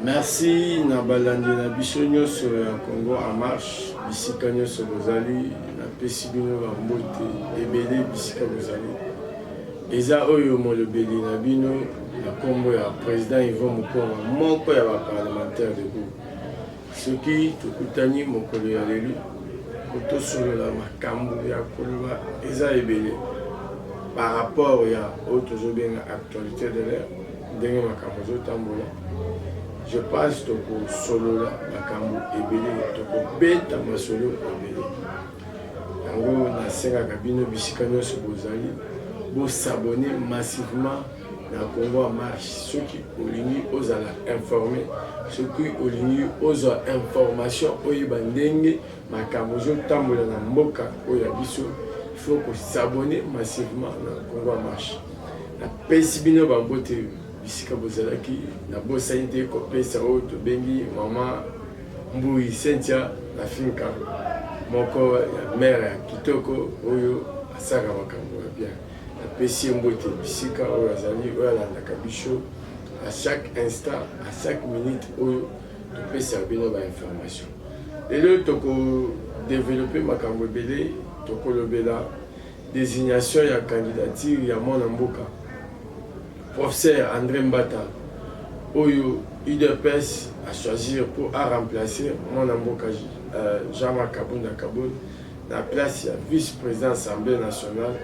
Merci na balandi na biso nyonso ya Congo en marche bisika nyonso bozali na pesi bino ba mbote ebele bisika bozali eza oyo molobeli na bino na kombo ya président Yvon Mukonga moko ya ba parlementaire de groupe soki tokutani mokolo ya lelo kotosolola makambo ya koloba eza ebele par rapport ya oyo tozobenga actualité de l'air ndenge makambo ezotambola. Je pense que solo la makambo ebele toko beta masolo ebele yango na senga kabino bisika nyonso bozali bo s'abonner massivement na Congo en marche ceux qui olingi ozala informé ceux qui olingi oza information oyo bandenge makambo zo tambola na mboka oyo biso il faut que s'abonner massivement na Congo en marche na pesi bino bambote bisika bozalaki na bosani te kopesa oyo tobengi mama Mbui Cynthia na finka moko ya mère ya kitoko oyo asaka makambo ya bien napesi mbote bisika oyo azali oyo alandaka biso à chaque instant à chaque minute oyo topesa bino ba information lelo toko développer makambo ebele tokolobela désignation ya candidature ya mwana mboka professeur André Mbata, Oyo UDPS a choisi pour remplacer mon amboka Jean-Marc Kabunda Kaboun, la place de vice-président de l'Assemblée nationale.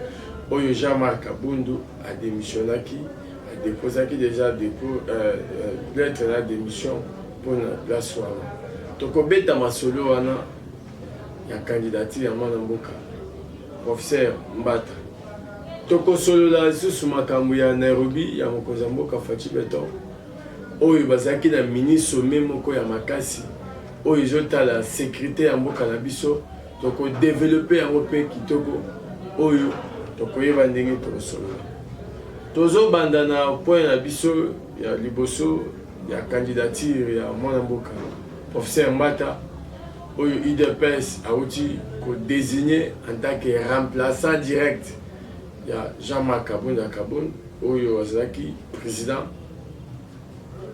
Oyo Jean-Marc Kabundu a démissionné, a déposé déjà lettre de démission pour la place. Tokobeta Masolo wana ya candidature à mon amboka professeur Mbata. Toko solo la sous makambo ya Nairobi ya mokonzi mboka Fatou Beton oyo bazaki na ministre moko ya makasi oyo jota la sécurité ya mboka na biso toko développer yango pe kitoko oyo toko yeba ndenge to solo tozo banda na point na biso ya liboso ya candidature ya mwana mboka professeur Mbata oyo UDPS a outi ko désigner en tant que remplaçant direct. Il y a Jean-Marc Kabunda Kaboun, Oyo Azaki, président.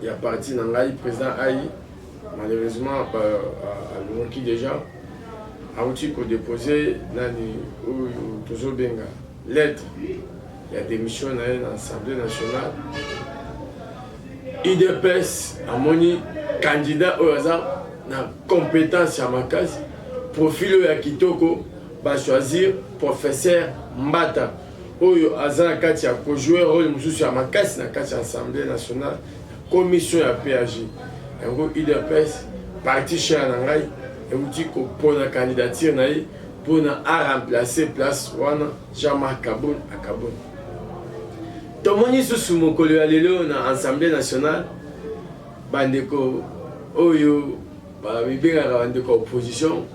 Il y a parti Nangaï, président Aïe. Malheureusement, à Lumoki déjà, a outil pour déposer Oyo Tozo Benga. Lettre. Il y a démission dans l'Assemblée nationale. IDPS a moni candidat Oyo Azak, na compétence à Makas, profil Oyo Kitoko, va choisir professeur Mbata. Oyo azana kati ya ko jouer rôle mususu ya makasi na kati ya Assemblée nationale commission ya PAG yango IDPS parti cher na ngai euti ko pona candidature na ye pona a remplacer place wana Jean-Marc Kabun akabon tomoni susu mokolo ya lelo na Assemblée nationale bandeko oyo ba bibengaka bandeko opposition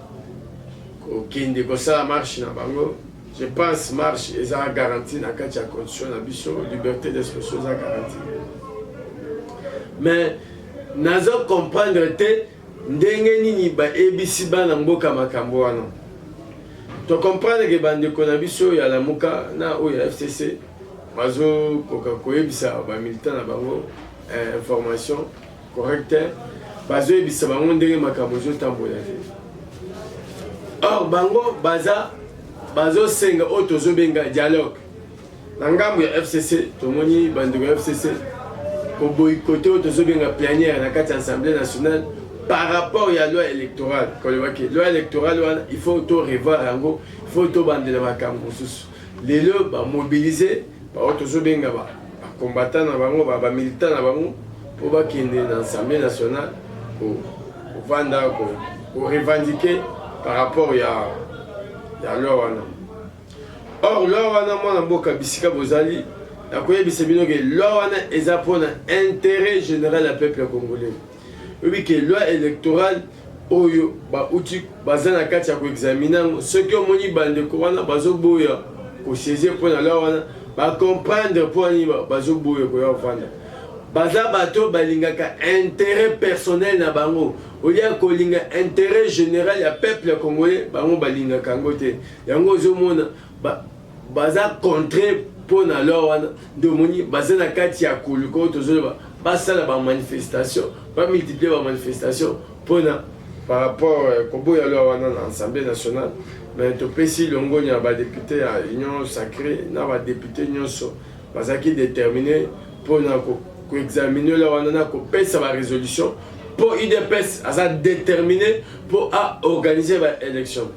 ko kende ko sala marche na bango. Je pense que marche est garantie dans la condition de liberté d'expression est garantie. Mais nous comprendre que ndenge nini ba ebisi bana mboka makambo wana. To comprendre que bande konabiso ya la muka na o ya FCC bazo ko ebisa ba militant na bango information correcte bazo ebisa bango ndenge makambo zo tambola. Or bango bazo senga otozo benga dialogue na ngambo ya FCC tomoni bandeko ya FCC ko boycotter otozo benga plénière na kati Assemblée nationale par rapport à la loi électorale. Loi électorale il faut to revoir yango il faut to bandela makambo susu lelo ba mobiliser ba otozo benga ba combattant na bango ba militant na bango pour ba kende na Assemblée nationale pour vanda pour revendiquer par rapport à loi wana. Or loi wana mwana mboka bisika bozali na koyebisa bino ke loi wana eza pona intérêt général à peuple congolais. Oui que loi électorale oyo ba uti bazana kati ya ko examiner ce que moni bande ko wana bazoboya ko saisir pona loi wana ba comprendre poni bazoboya ko ya vanda. Baza bato balingaka intérêt personnel na bango olia kolinga intérêt général ya peuple congolais bango balingaka ngote yango zomona baza contre pona loi wana ndomoni baza na kati ya kuluko tozoba basala ba manifestation ba multiplier ba manifestation pona par rapport kobo ya lo wana na Assemblée nationale. Mais to pesi longo nya ba député ya union sacrée na ba député nyonso bazaki déterminé pona ko examiner la wana ko pesa ba résolution pour IDPS aza déterminé pour organiser ba élection.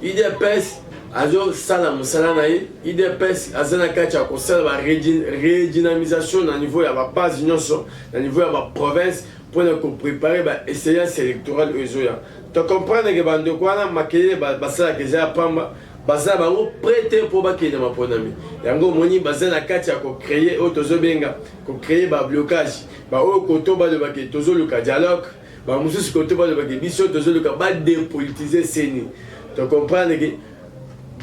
IDPS azo sala musala na ye, IDPS azana kati ya kosala ba redynamisation na niveau ya ba base nyonso na niveau ya ba province pour préparer ba échéance électorale ezoya. Tu comprends que bando kwana makele basala keja pamba basala bango prêter pour bakende maponami. Yango moni basala kati ya ko créer otozo benga ko créer ba blocage ba o koto ba de bakete tozo luka dialogue ba mususu koto ba de bakete biso tozo luka ba dépolitiser seni. Tu comprends que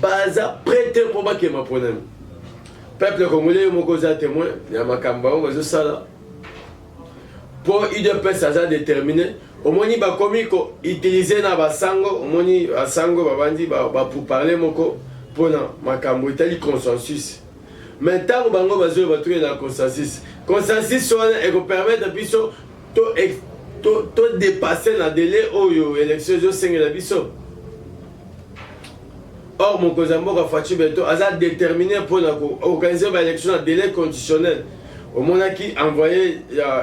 baza prêter pour bakende maponami. Peuple congolais moko za témoin ya makamba o bazo sala pour IDPS aza déterminé. Omoni ba komiko utiliser na basango, omoni basango babandi ba pour parler moko pona makambo itali consensus. Maintenant bango bazo ba trouver na consensus. Consensus soit et permettre biso to dépasser na délai oyo élection zo sengela biso. Or mon Kozamboka Fachi Beto aza déterminé pour organiser ba élection na délai conditionnel. Au moment qui envoyé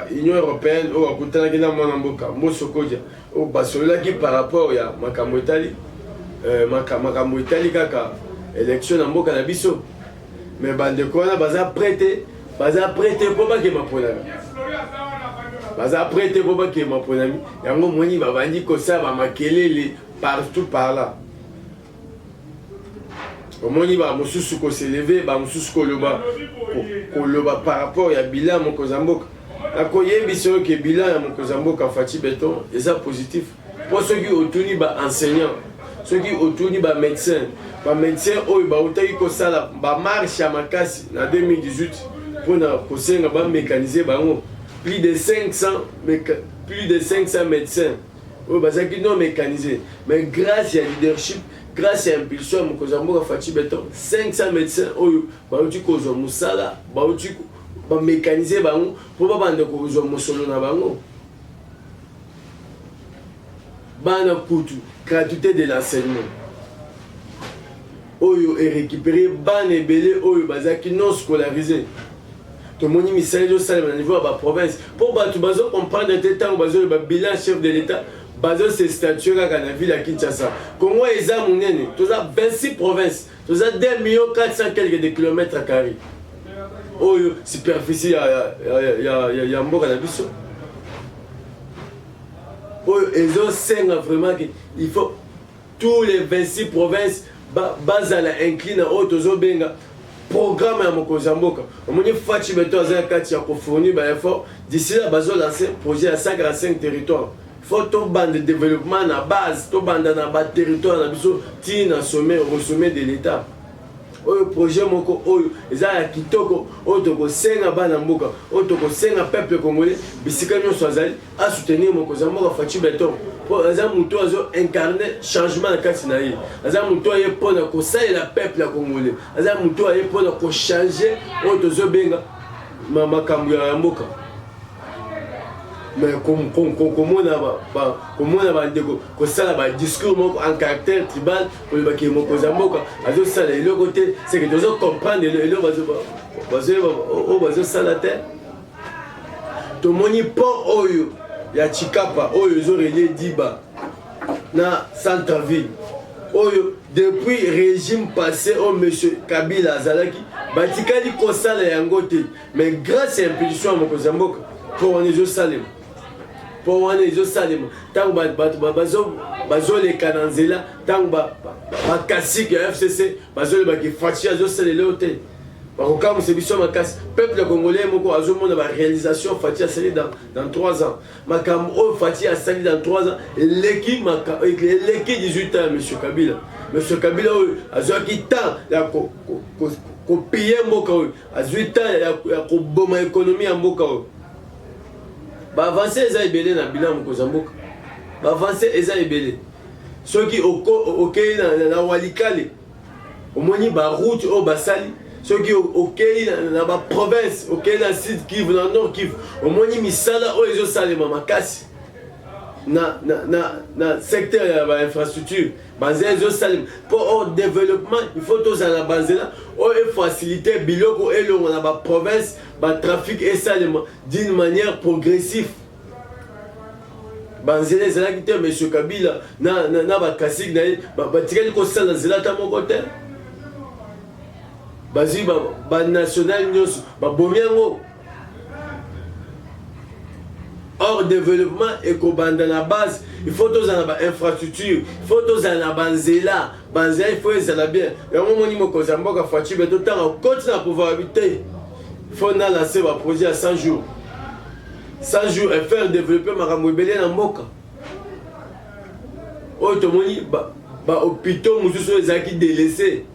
l'Union européenne au Akutana qui n'a pas mboka Mosokodia au Barcelone qui par rapport à Makambo Italie kaka élection na mboka na biso mais bande kona baza prêté pour ba ke maponami baza prêté pour ba ke maponami yango moni babandi ko sa ba makelele partout par là. Omoni ba mususu ko s'élever ba mususu ko loba par rapport à bilan mon Kozamboka. La koyebi so ke bilan ya mon Kozamboka Fachi Beto et ça positif. Pour ceux qui autouni ba enseignant, ceux qui autouni ba médecin oyo ba utaki ko sala ba marche ya makasi na 2018 pour na ko senga ba mécaniser bango plus de 500 médecins. Oyo bazaki non mécanisés mais grâce à leadership grâce à l'impulsion de Kozamboka Fachi Beto, 500 médecins qui ont musala, mécanisé pour pas musolo na bango. Bana kutu, gratuité de l'enseignement. Oyo est récupéré, ban et belé, oyo bazaki non scolarisé. Tout le monde misali de salle au niveau de la province. Pour comprendre le temps où le bilan chef de l'État. Bazo se statue dans la ville à Kinshasa. Congo est à Mounene. Tous à 26 provinces. Tous à 2 400 quelques de kilomètres carrés. Oh, superficie, il y a mboka na biso. Oh, ils ont 5 vraiment qu'il faut tous les 26 provinces base à la incline au tozo benga programme à Mokozamboka. On m'a dit Fachi Beto à kati ya ko fournir ba effort d'ici là bazo lancer projet à 5 territoires. Faut tout bande de développement na base, tout bande na bas territoire na biso ti na sommet au sommet de l'État. Oyo projet moko oyo eza kitoko oyo to ko senga bana mboka oyo to ko senga peuple congolais bisika nyonso azali a soutenir Mokozamboka Fachi Beto pour eza muto azo incarner changement na kati na ye eza muto aye pona ko salela peuple congolais eza muto aye pona ko changer oyo to zo benga makambo ya mboka. Mais comment on a un discours en caractère tribal pour le baquet Mokozamboka, et l'autre côté, c'est que nous comprendre le ça la terre. Tout le monde pas oyo, il y a Chikapa, oyo, ils ont relé Diba, dans centre-ville. Oyo, depuis le régime passé, au monsieur Kabila Azalaki, Batikali Kosala Yangote, mais grâce à l'impulsion à Mokozamboka, pour on est salé. Pour on est salé. Tant que les Kananzela, tant que Kassik FCC, Bazol Baki Fachi a salé le hôtel. Comme c'est bien ma casse, peuple congolais, mon a la réalisation Fachi a salé dans 3 ans. Ma cam Fachi a salé dans 3 ans. L'équipe 18 ans, monsieur Kabila. Monsieur Kabila a qui temps ko payer mboka a 18 ans ya ko boma économie en mboka. Ba avancer eza ebele na bilan Mokozamboka. Ba avancer eza ebele. Ceux qui OK na Walikale. Omoni ba route au basali ceux qui okei na ba province okei na sud Kivu na nord Kivu omoni misala oyo ezosalema makasi na secteur ya ba infrastructure banzela ezosalema pour développement il faut tozala banzela oyo faciliter biloko elongo na ba province ba trafic esalema d'une manière progressive. Banzela ezalaki te monsieur Kabila na bakasik na ye batikali kosala nzela ata moko te bazwi banational nyonso babomi yango. Or développement ekobanda na base il faut tozala na bainfrastructure il faut tozala na banzela il faut ezala bien yango moni mokonzi ya mboka Faci Beto ntango okoti na pouvoir te il faut na lancer baprojet ya 100 jours 100 jours et faire développer makambo ebele na mboka oyo tomoni bahôpitaux mosusu oyo ezalaki délaissé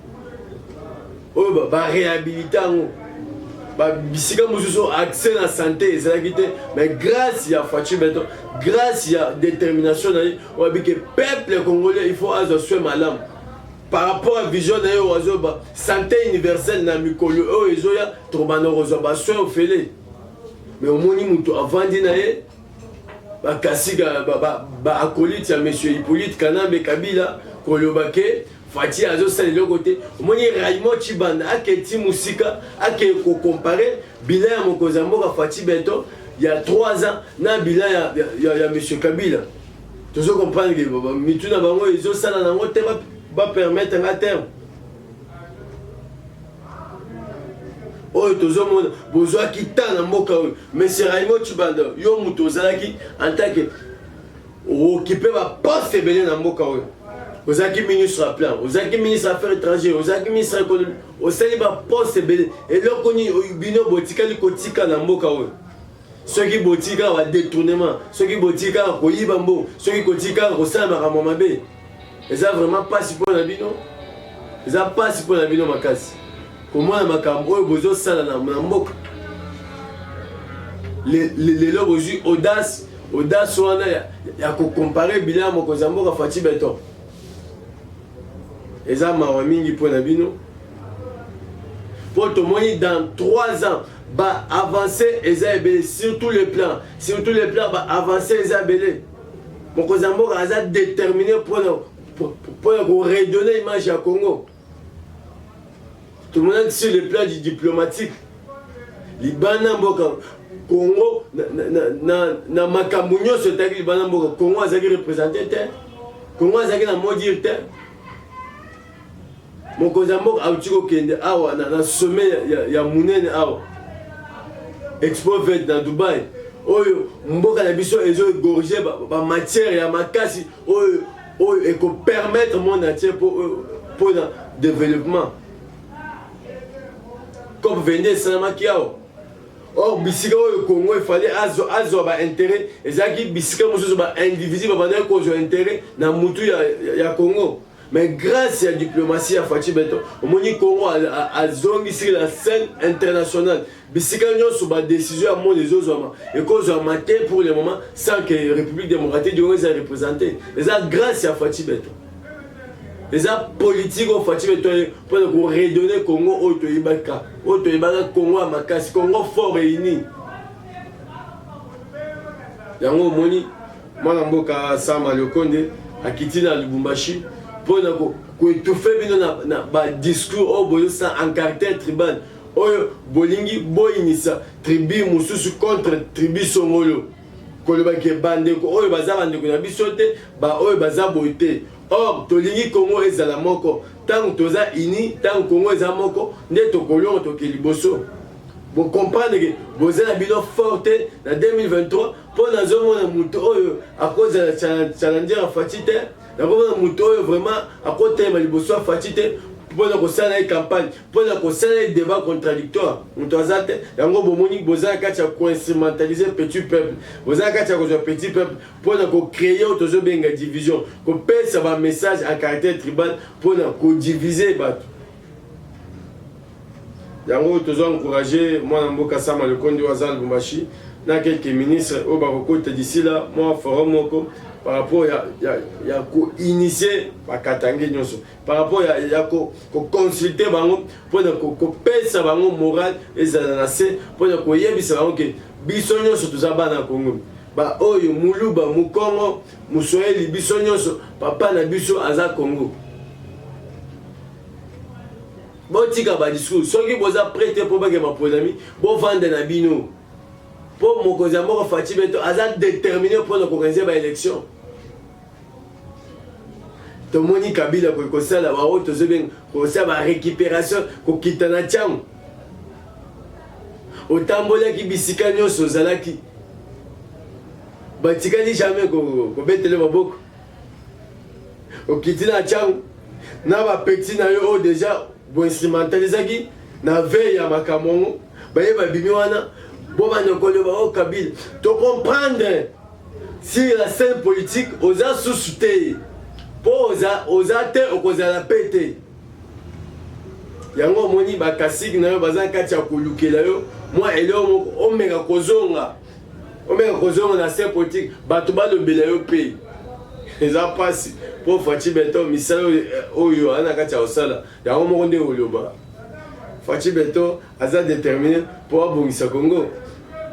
oyo baréhabilite yango bisika mosusu accès na santé ezalaki te mais grâce ya Faci Beto grâce ya détermination na ye oyebi ke peuple congolais il faut azwa soin malamu par rapport à vision na ye oyo azwa santé universelle na mikolo oyo ezoya tokobanda kozwa basoin ofele. Mais au moni mutu avandi na ye bakasika baakolite ya monsieur Hippolyte Kanambe Kabila koloba ke Faci azosala eloko te omoni Raymond Tshibanda aketi musika ake kocompare bilan ya mokonzi ya mboka Faci Beto il y a 3 ans na bilan ya monsieur Kabila tozo comprendre ke mitu na bango ezosala nango te ba permettre nga terme oyo tozomona bozwaki ta na mboka oyo monsieur Raymond Tshibanda yo mutu ozalaki en tant que occupé baposte ebele na mboka oyo ozalaki ministre ya plan ozalaki ministre affaires étrangères ozalaki ministre économie osali baposte ebele eloko nini bino botikali kotika na mboka oyo soki botika badétournement soki botika koyiba mbongo soki kotika kosala makambo mabe eza vraiment pasi mpo na bino eza pasi mpo na bino makasi komona makambo oyo bozosala na mboka lelo bozwi audace wana ya kocompare bilan ya mokonzi ya mboka Faci Beto eza mawa mingi mpo na bino mpo tomoni dans 3 ans baavance eza ebele sur tous les plans baavance eza ebele mokonzi ya mboka aza déterminé mpona koredonner image ya Congo. Tout le monde sur le plan du diplomatique. Libana mboka Congo na makambo nyonso etaki libana mboka Congo azalaki représenté te Congo azalaki na modire te mokonzi ya mboka auti kokende awa na sommet ya munene awa Expo Vert na Dubai oyo mboka na biso ezoégorge bamatière ya makasi oyo ekopermettre monde entier mpona développement comme vende esalamaki awa. Or bisika oyo Congo efale azwa baintérêt ezalaki bisika mosusu baindivisible babandaki kozwa intérêt na mutu ya Congo. Mais grâce à la diplomatie ya Faci Beto omoni Congo azongisi la scène internationale bisika nyonso badécision ya monde ezozwama ekozwama te pour le moment sans que République démocratique du Congo eza représentée eza grâce ya Faci Beto eza politique oyo Faci Beto mpona koredonner Congo oyo toyebaka Congo ya makasi Congo fort réuni yango omoni mwana mboka Sama Lukonde akiti na Lubumbashi mpona koétouffe bino na badiscours oyo boyosa en caractère tribal oyo bolingi boyinisa tribu mosusu contre tribu songolo kolobaki bandeko oyo baza bandeko na biso te oyo baza boye te. Or tolingi Congo ezala moko ntango toza uni ntango Congo eza moko nde tokolongo toke liboso bocomprendre ke boza na bino forte na 2023 mpo nazomona moto oyo akozala challenger ya Faci te nakomona moto oyo vraiment akotelema liboso ya Faci te mpona kosala ye campagne mpona kosala ye débat contradictoire moto aza te yango bomoni boza na kati ya koinstrumentaliser petit peuple boza na kati ya kozwa petit peuple mpona kocréer oyo tozobenga division kopesa bamessage en caractère tribal mpona kodivise bato yango tozo encourager mwana mboka Sama Lukonde waza Lubumbashi na quelques ministres au bakokota d'ici là moi forum moko par rapport ya ko initier bakatangi nyonso par rapport ya ko consulter bango pour ko pesa bango moral ezala na se pour ko yebisa bango ke biso nyonso tuzaba na Congo ba oyo muluba mukongo musoeli biso nyonso papa na biso aza Congo botika ba discours soki boza prêté pour ba ke ma polami bo vendre na bino pour mokonzi moko Faci Beto aza déterminé pour organiser ba élection tomoni Kabila ko sala ba auto zebeng ko sala ba récupération ko kitana tiam otambola ki bisika nyonso zalaki batikali jamais ko betele maboko okitina tiam na ba petit na yo déjà bo instrumentalisaki na veille ya makamongo baye ba bimi wana bo ba nyokolo ba o Kabila to comprendre si la scène politique osa sous-souté oza te okozala pete yango moni bakasiki na yo baza kati ya kolukela yo mwa eloko omeka kozonga na scène politique bato balobela yo pe eza pasi po Faci Beto misala oyo ana kati ya osala yango moko nde oloba Faci Beto aza déterminé po abongisa Congo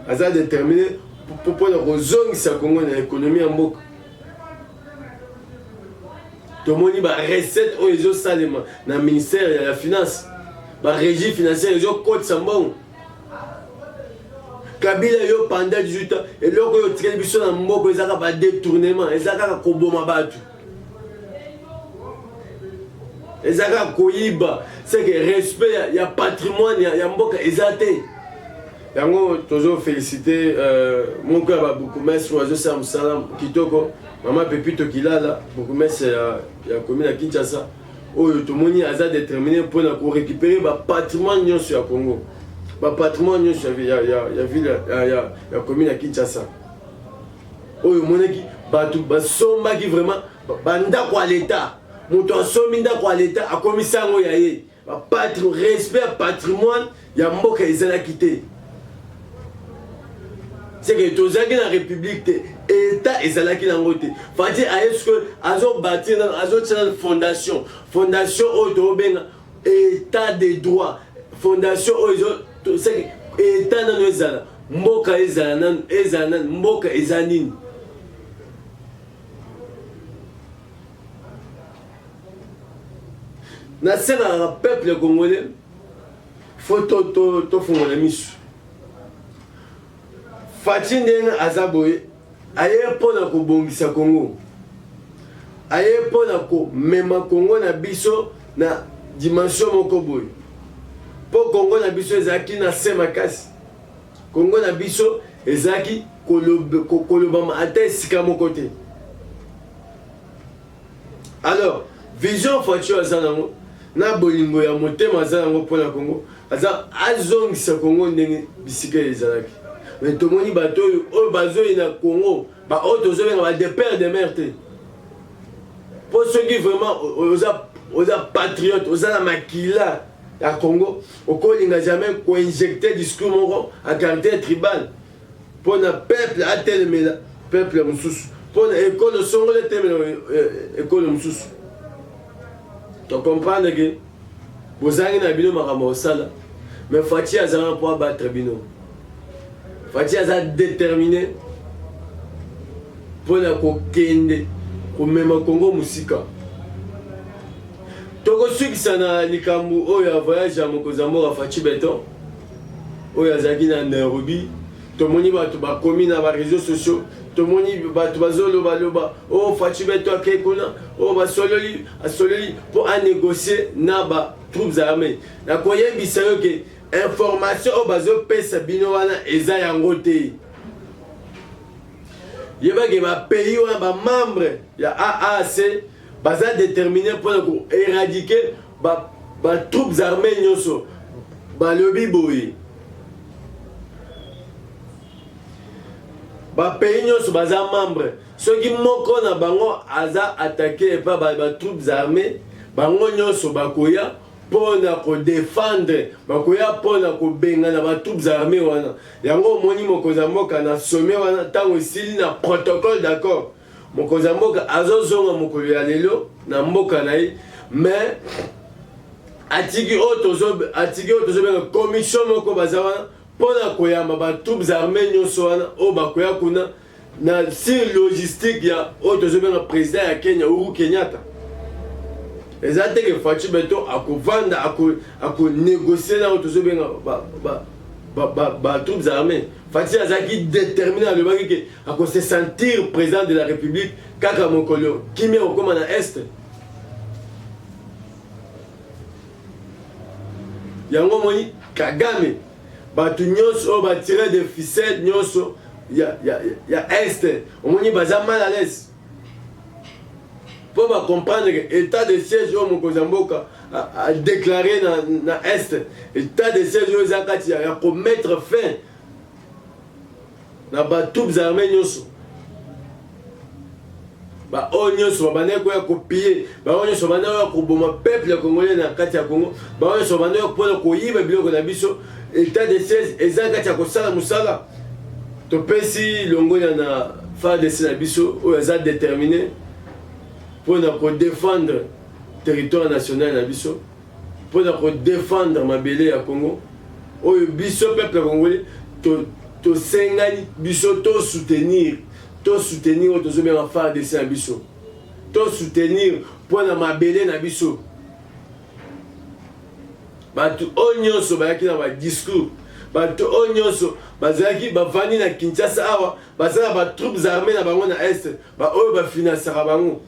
aza déterminé mpona kozongisa Congo na économie ya mboka tomoni ba recette oyo ezosalema na ministère ya la finance ba régie financière ezokotisa mbongo Kabila yo pendant 18 ans eloko oyo tikeli biso na mboko ezaka ba détournement ezaka koboma bato ezaka koyiba c'est que respect ya patrimoine ya mboka ezate yango tozo féliciter mon cœur ba bourgmestre ozo sa msala kitoko Mama Pepito Kilala bourgmestre ya commune ya Kinshasa oyo tomoni aza déterminé pour récupérer ba patrimoine nyonso ya Congo ba patrimoine nyonso ya ville ya commune ya Kinshasa oyo moneki batu basombaki vraiment banda kwa l'état moto asombi ndako ya l'état akomisa yango ya ye ba respect patrimoine ya mboka ezalaki te c'est que tozaki na république te état ezalaki nango te fati ayeske azo bâtir azo tia fondation oyo tobenga état de droit fondation oyo c'est état nano ezala mboka ezala nanu mboka eza nini nasengaka peuple congolais faut tofungola miso Faci ndenge aza boye aye mpona kobongisa Congo aye mpona komema Congo na biso na dimension moko boye po Congo na biso ezalaki na se makasi Congo na biso ezalaki kolobama ata esika moko te alors vision Faci aza nango na bolingo ya motema aza nango mpona Congo aza azongisa Congo ndenge bisika ezalaki mais tomoni bato oyo bazoyi na Congo ba oyo tozobenga ba de père de mère te po soki vraiment oza patriote oza na makila ya Congo okolinga jamais koinjecter discours moko à caractère tribal mpona peuple atelemela peuple mosusu mpona ekolo songolo etemela ekolo mosusu tocomprendre ke bozangi na bino makambo osala mais Faci azala mpo abattre bino Faci aza déterminé pour la kokende komema Congo musika tokosukisa na likambo oyo ya voyage ya mokonzi ya mboka Faci Beto oyo azalaki na Nairobi tomoni bato bakomi na baréseaux sociaux tomoni bato bazolobaloba oyo Faci Beto akei kuna oyo asololi mpo anégocier na batroupes armées nakoyebisa yo ke information oyo bazopesa bino wana eza yango te yebaki bapays wana bamembre ya AAC baza déterminé mpona koéradiquer batroupes armées nyonso balobi boye bapays nyonso baza membre soki moko na bango aza attaqué epa batroupes armées bango nyonso bakoya pona ko défendre bakoya pona ko benga na ba troupes armées wana yango moni mokonza mboka na sommet wana tango sili na protocole d'accord mokonza mboka azozonga mokolo ya lelo na mboka na ye mais atiki otozo benga commission moko baza wana pona koyamba ba troupes armées nyonso wana o bakoya kuna na sur logistique ya otozo benga président ya Kenya Uhuru Kenyatta. Les attaques Fatou Beto à vendre, à négocier là où tous les troupes armées. Fatou Azaki déterminé à le bagage à se sentir président de la République Kaka Mokolo qui met au commandant Est. Yango moni Kagame batu nyonso ba tirer des ficelles nyonso ya Est. On moni baza mal à l'aise. Pour comprendre que l'état de siège au Mokozamboka a déclaré dans l'Est, l'état de siège au Zakati a pour mettre fin à les troupes armées. Ba onyoso babane ko copier ba onyoso babane ko boma peuple congolais na kati ya Congo ba onyoso babane ko ko yiba biloko na biso état de siège ezakati ya ko sala musala to pesi longo na fa de na biso o za déterminé pour défendre le territoire national na biso pour défendre mabele ya Congo o biso peuple congolais to sengani biso to soutenir autour de la phare de Saint-Bisso. To soutenir pour la mabele na biso. Batu onyoso bayaki na ba discours. Batu onyoso bazaki bavani na Kinshasa awa, bazala ba troupes armées na bango na est, ba oyo ba financera bango.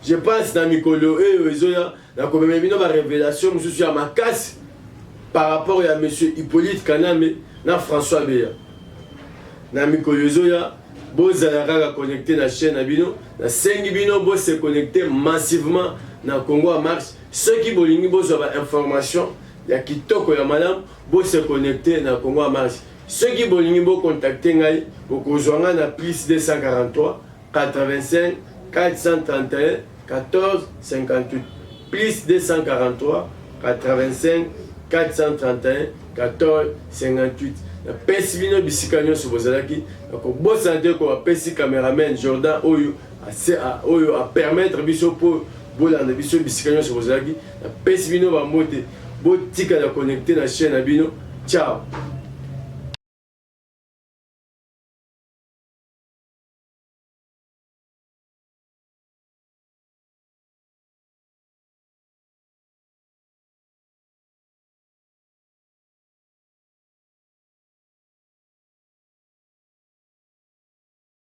Je pense na mikolo e ezoya na komema bino ba révélation mususu ya makasi par rapport à monsieur Hippolyte Kaname na François Beya. Na mikolo ezoya bozala kaka connecté na chaîne na bino na sengi bino bo se connecter massivement na Congo en marche. Ceux qui bolingi bozwa ba information ya kitoko ya malamu bo se connecter na Congo en marche. Ceux qui bolingi bo contacter ngai bo kozwanga na plus 243 85 431 14 58 plus 243 85 431 14 58. Na pesi bino bisika nyonso bozalaki ko bosa nde ko pesi cameraman Jordan oyo a permettre biso pour bolanda biso bisika nyonso bozalaki na pesi bino ba mbote botika na connecter na chaîne na bino. Ciao.